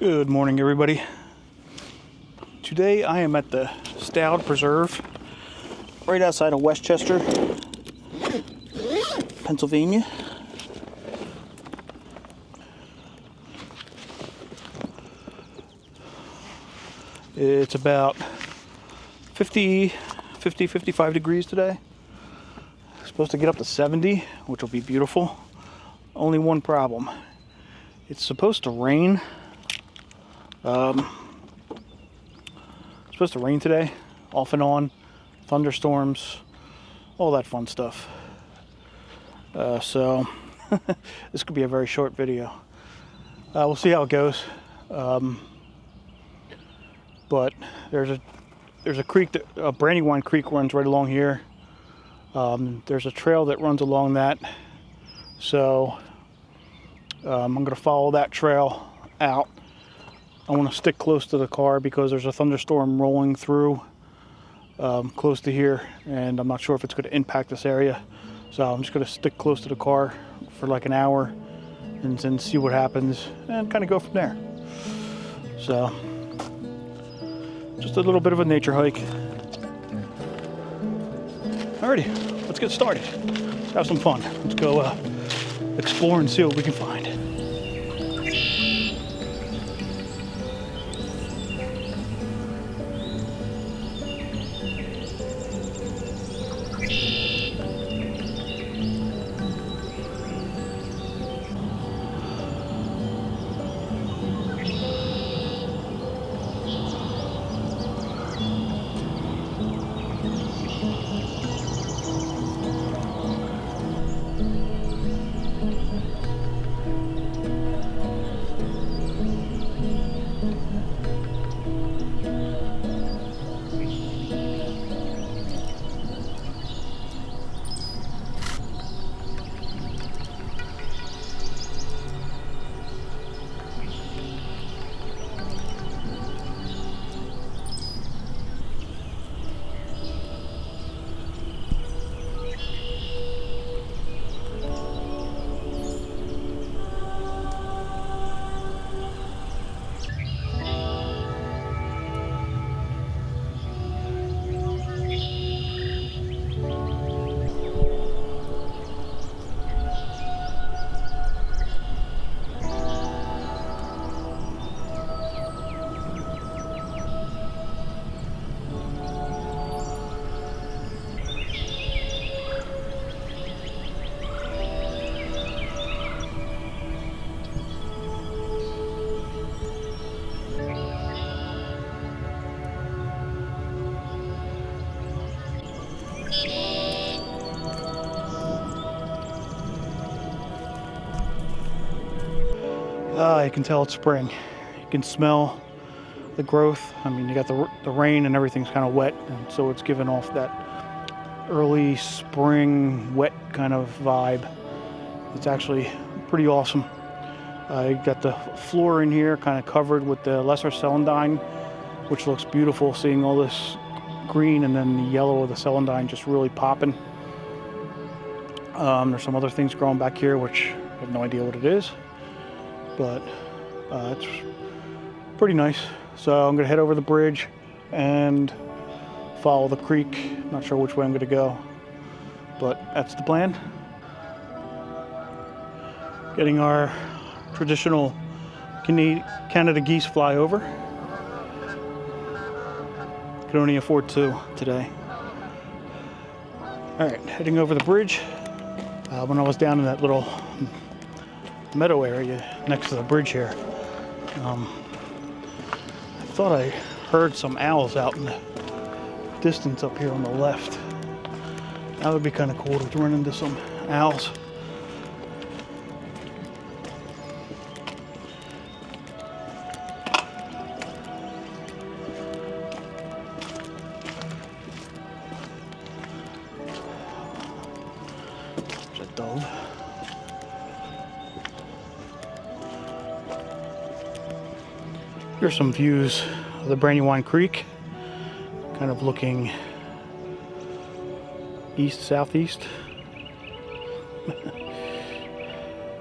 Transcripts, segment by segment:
Good morning, everybody. Today I am at the Stroud Preserve right outside of Westchester, Pennsylvania. It's about 55 degrees today. It's supposed to get up to 70, which will be beautiful. Only one problem. It's supposed to rain. It's supposed to rain today, off and on, thunderstorms, all that fun stuff. So this could be a very short video. We'll see how it goes. But there's a creek, Brandywine Creek runs right along here. There's a trail that runs along that. So I'm going to follow that trail out. I want to stick close to the car because there's a thunderstorm rolling through close to here, and I'm not sure if it's going to impact this area. So I'm just going to stick close to the car for like an hour and then see what happens and kind of go from there. So just a little bit of a nature hike. Alrighty, let's get started. Let's have some fun. Let's go explore and see what we can find. You can tell it's spring. You can smell the growth. I mean, you got the rain and everything's kind of wet, and so it's giving off that early spring wet kind of vibe. It's actually pretty awesome. You got the floor in here kind of covered with the lesser celandine, which looks beautiful, seeing all this green and then the yellow of the celandine just really popping. There's some other things growing back here which I have no idea what it is, but it's pretty nice. So I'm gonna head over the bridge and follow the creek. Not sure which way I'm gonna go, but that's the plan. Getting our traditional Canada geese fly over. Can only afford 2 today. All right, heading over the bridge. When I was down in that little meadow area next to the bridge here, I thought I heard some owls out in the distance up here on the left. That would be kind of cool to run into some owls. There's a dove. Here's some views of the Brandywine Creek, kind of looking east southeast.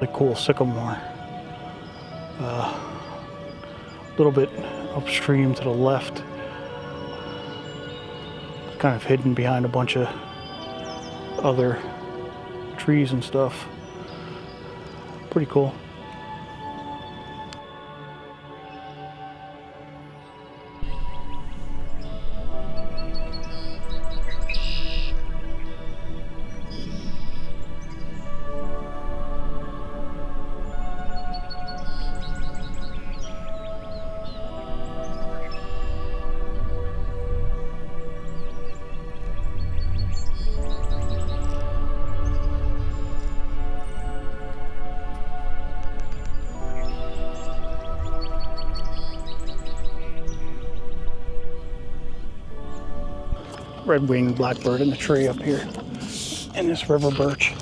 Really cool sycamore. little bit upstream to the left. It's kind of hidden behind a bunch of other trees and stuff. Pretty cool. Red-winged blackbird in the tree up here in this river birch.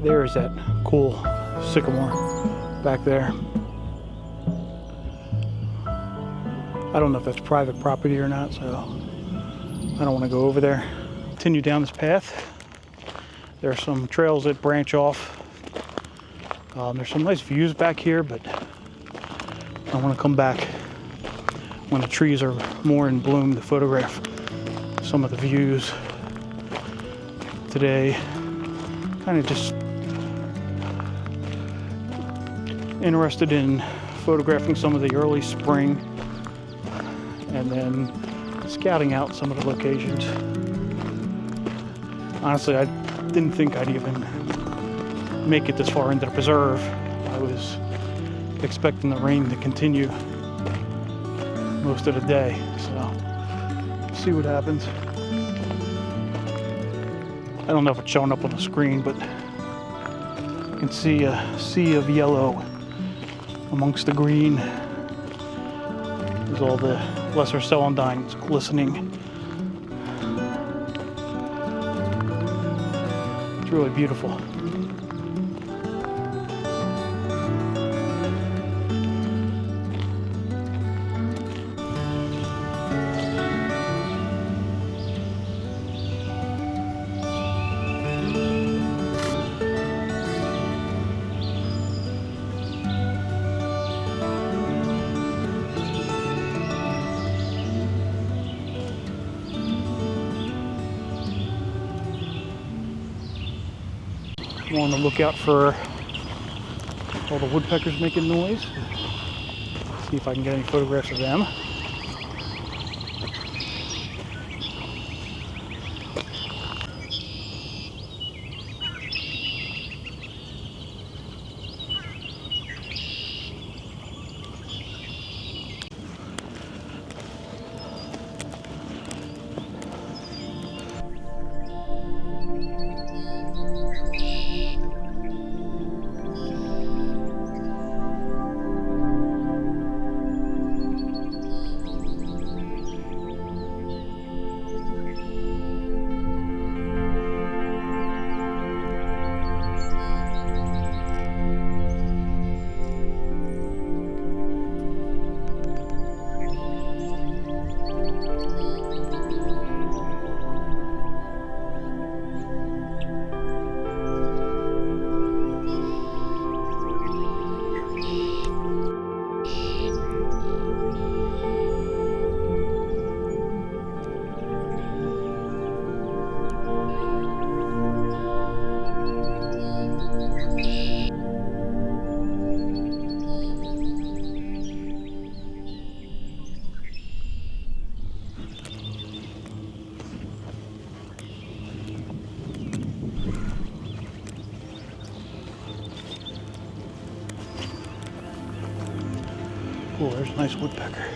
There's that cool sycamore back there. I don't know if that's private property or not, so I don't want to go over there. Continue down this path. There are some trails that branch off. There's some nice views back here, but I want to come back when the trees are more in bloom to photograph some of the views. Today, kind of just interested in photographing some of the early spring and then scouting out some of the locations. Honestly, I didn't think I'd even make it this far into the preserve. I was expecting the rain to continue most of the day, so see what happens. I don't know if it's showing up on the screen, but you can see a sea of yellow amongst the green. There's all the lesser celandines glistening. It's really beautiful. I want to look out for all the woodpeckers making noise. See if I can get any photographs of them. Oh, there's a nice woodpecker.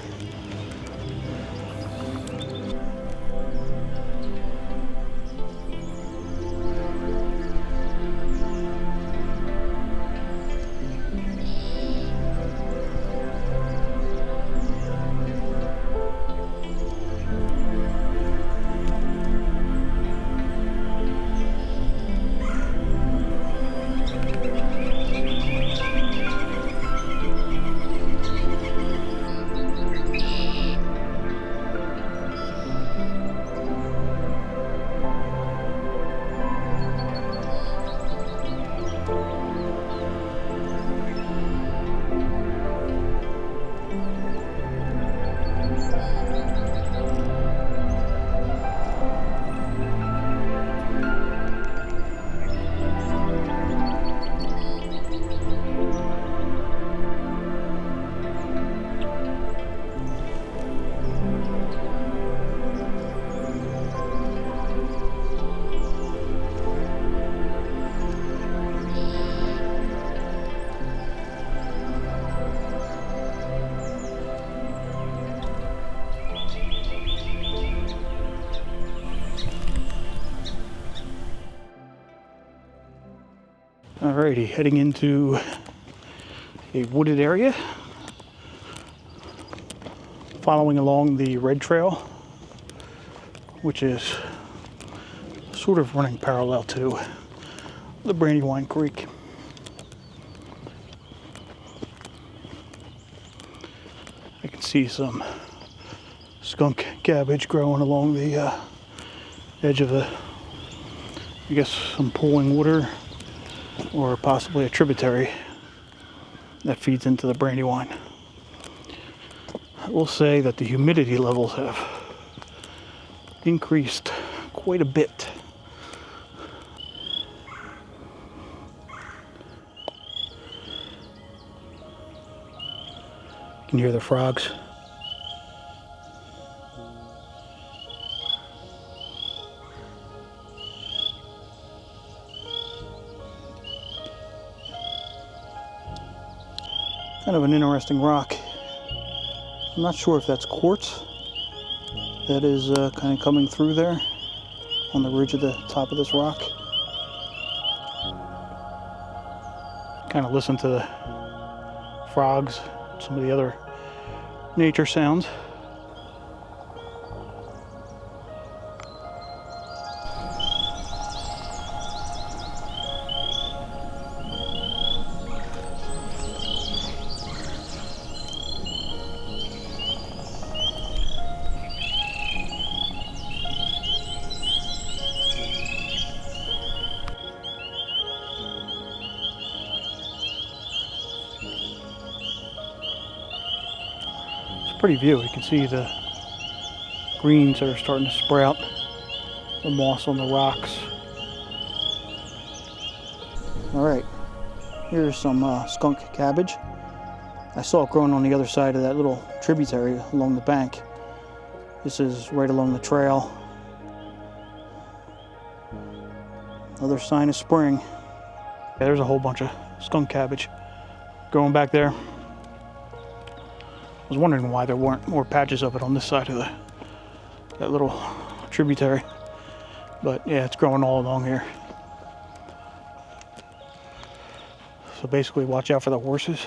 Alrighty, heading into a wooded area, following along the red trail, which is sort of running parallel to the Brandywine Creek. I can see some skunk cabbage growing along the edge of I guess some pooling water, or possibly a tributary that feeds into the Brandywine. I will say that the humidity levels have increased quite a bit. You can hear the frogs. Kind of an interesting rock. I'm not sure if that's quartz that is kind of coming through there on the ridge of the top of this rock. Kind of listen to the frogs, some of the other nature sounds. Pretty view. You can see the greens that are starting to sprout, the moss on the rocks. Alright, here's some skunk cabbage. I saw it growing on the other side of that little tributary along the bank. This is right along the trail. Another sign of spring. Yeah, there's a whole bunch of skunk cabbage growing back there. I was wondering why there weren't more patches of it on this side of that little tributary. But yeah, it's growing all along here. So basically watch out for the horses.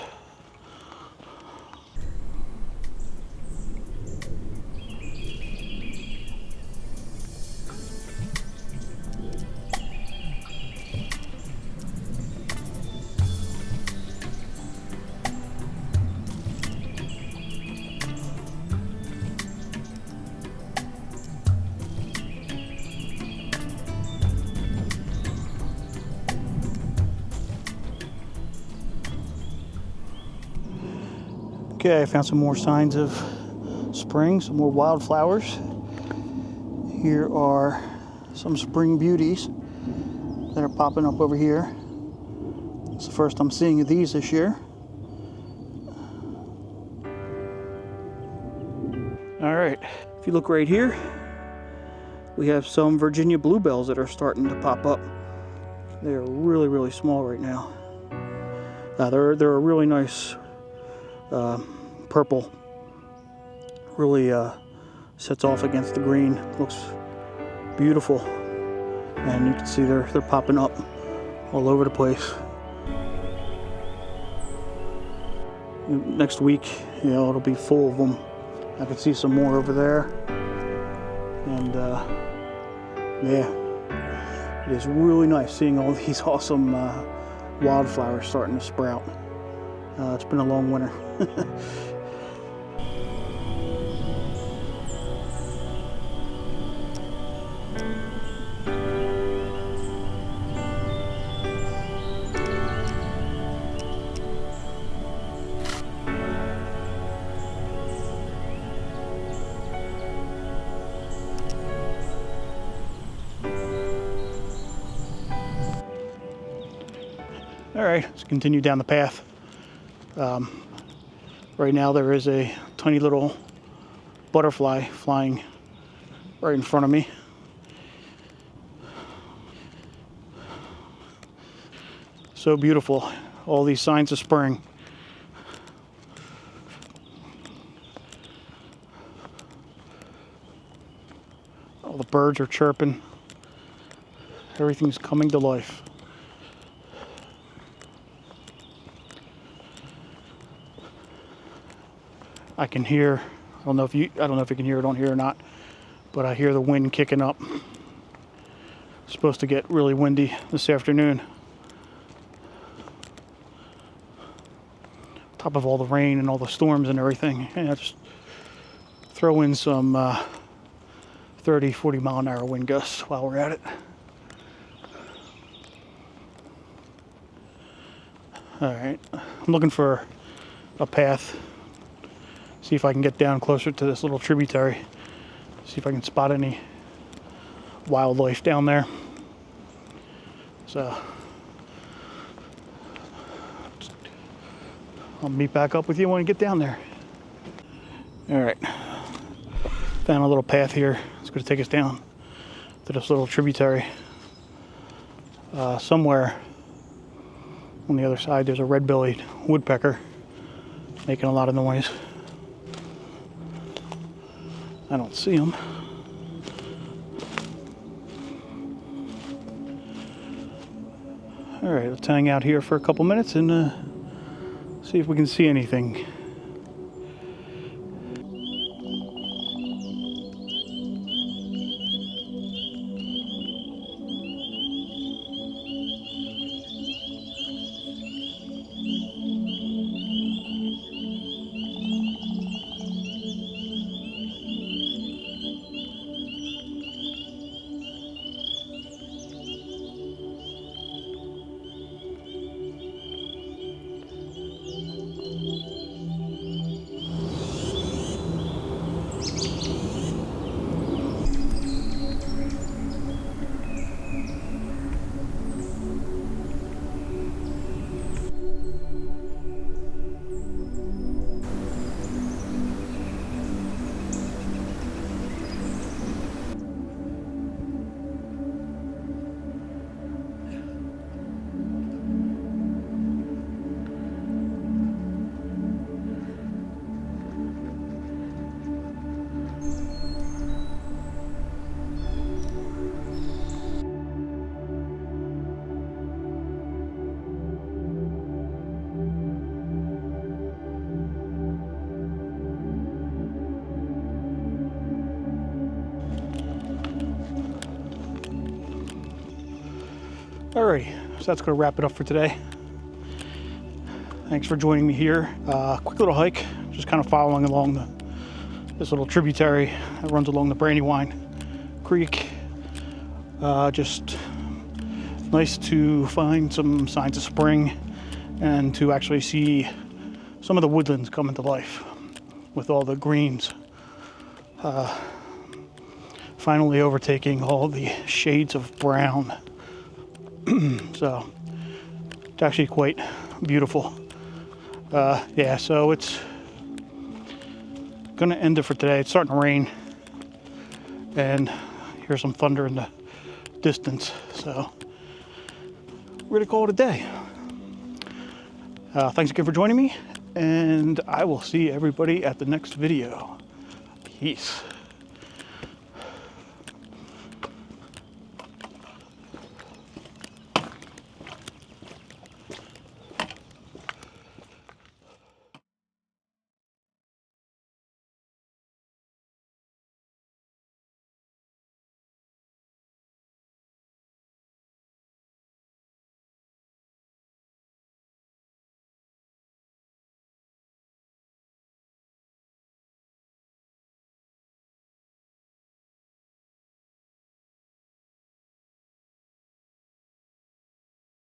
Okay, I found some more signs of spring, some more wildflowers. Here are some spring beauties that are popping up over here. It's the first I'm seeing of these this year. All right, if you look right here, we have some Virginia bluebells that are starting to pop up. They are really, really small right now. They're a really nice purple really sets off against the green. Looks beautiful, and you can see they're popping up all over the place. Next week, you know, it'll be full of them. I can see some more over there, and yeah, it is really nice seeing all these awesome wildflowers starting to sprout. It's been a long winter. All right, let's continue down the path. Right now there is a tiny little butterfly flying right in front of me. So beautiful, all these signs of spring. All the birds are chirping. Everything's coming to life. I can hear, I don't know if you can hear it on here or not, but I hear the wind kicking up. It's supposed to get really windy this afternoon. On top of all the rain and all the storms and everything. And I just throw in some 30, 40 mile an hour wind gusts while we're at it. All right, I'm looking for a path. See if I can get down closer to this little tributary. See if I can spot any wildlife down there. So I'll meet back up with you when I get down there. All right, found a little path here. It's going to take us down to this little tributary. Somewhere on the other side there's a red-bellied woodpecker making a lot of noise. I don't see him. All right, let's hang out here for a couple minutes and see if we can see anything. Alrighty, so that's going to wrap it up for today. Thanks for joining me here. Quick little hike, just kind of following along this little tributary that runs along the Brandywine Creek. Just nice to find some signs of spring and to actually see some of the woodlands coming to life with all the greens finally overtaking all the shades of brown. So it's actually quite beautiful. Yeah, so it's gonna end it for today. It's starting to rain and here's some thunder in the distance, so we're gonna call it a day. Thanks again for joining me, and I will see everybody at the next video. Peace.